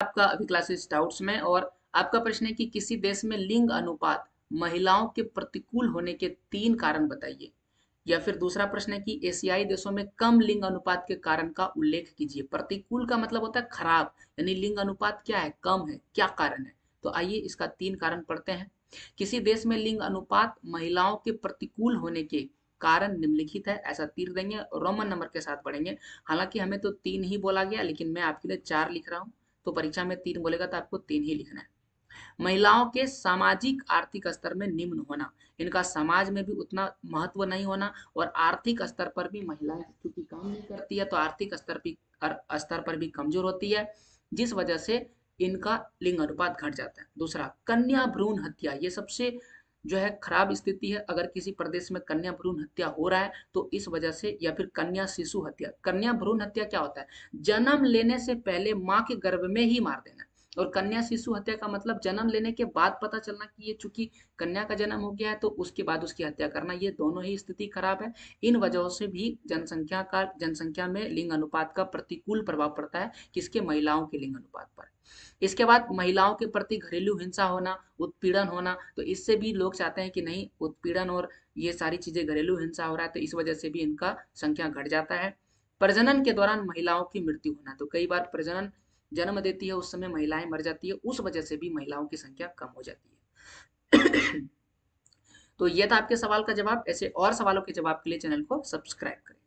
आपका अभी classes doubts में। और आपका प्रश्न है कि किसी देश में लिंग अनुपात महिलाओं के प्रतिकूल होने के 3 कारण बताइए। या फिर दूसरा प्रश्न है कि एशियाई देशों में कम लिंग अनुपात के कारण का उल्लेख कीजिए। प्रतिकूल का मतलब होता है खराब, यानी लिंग अनुपात क्या है, कम है, क्या कारण है। तो आइए इसका 3 कारण पढ़ते हैं। किसी देश में लिंग अनुपात महिलाओं के प्रतिकूल होने के कारण निम्नलिखित है, ऐसा तीर देंगे और रोमन नंबर के साथ पढ़ेंगे। हालांकि हमें तो 3 ही बोला गया, लेकिन मैं आपके लिए 4 लिख रहा हूँ। तो परीक्षा में 3 बोलेगा तो आपको 3 ही लिखना है। महिलाओं के सामाजिक आर्थिक स्तर में निम्न होना, इनका समाज में भी उतना महत्व नहीं होना, और आर्थिक स्तर पर भी महिलाएं क्योंकि काम नहीं करती है तो आर्थिक स्तर पर भी कमजोर होती है, जिस वजह से इनका लिंग अनुपात घट जाता है। दूसरा, कन्या भ्रूण हत्या, ये सबसे जो है खराब स्थिति है। अगर किसी प्रदेश में कन्या भ्रूण हत्या हो रहा है तो इस वजह से, या फिर कन्या शिशु हत्या। कन्या भ्रूण हत्या क्या होता है, जन्म लेने से पहले माँ के गर्भ में ही मार देना। और कन्या शिशु हत्या का मतलब जन्म लेने के बाद पता चलना कि ये चूंकि कन्या का जन्म हो गया है तो उसके बाद उसकी हत्या करना, ये दोनों ही स्थिति खराब है। इन वजहों से भी जनसंख्या में लिंग अनुपात का प्रतिकूल प्रभाव पड़ता है, किसके, महिलाओं के लिंग अनुपात पर। इसके बाद महिलाओं के प्रति घरेलू हिंसा होना, उत्पीड़न होना, तो इससे भी लोग चाहते हैं कि नहीं, उत्पीड़न और ये सारी चीजें, घरेलू हिंसा हो रहा है तो इस वजह से भी इनका संख्या घट जाता है। प्रजनन के दौरान महिलाओं की मृत्यु होना, तो कई बार प्रजनन जन्म देती है उस समय महिलाएं मर जाती है, उस वजह से भी महिलाओं की संख्या कम हो जाती है। तो ये था आपके सवाल का जवाब। ऐसे और सवालों के जवाब के लिए चैनल को सब्सक्राइब करें।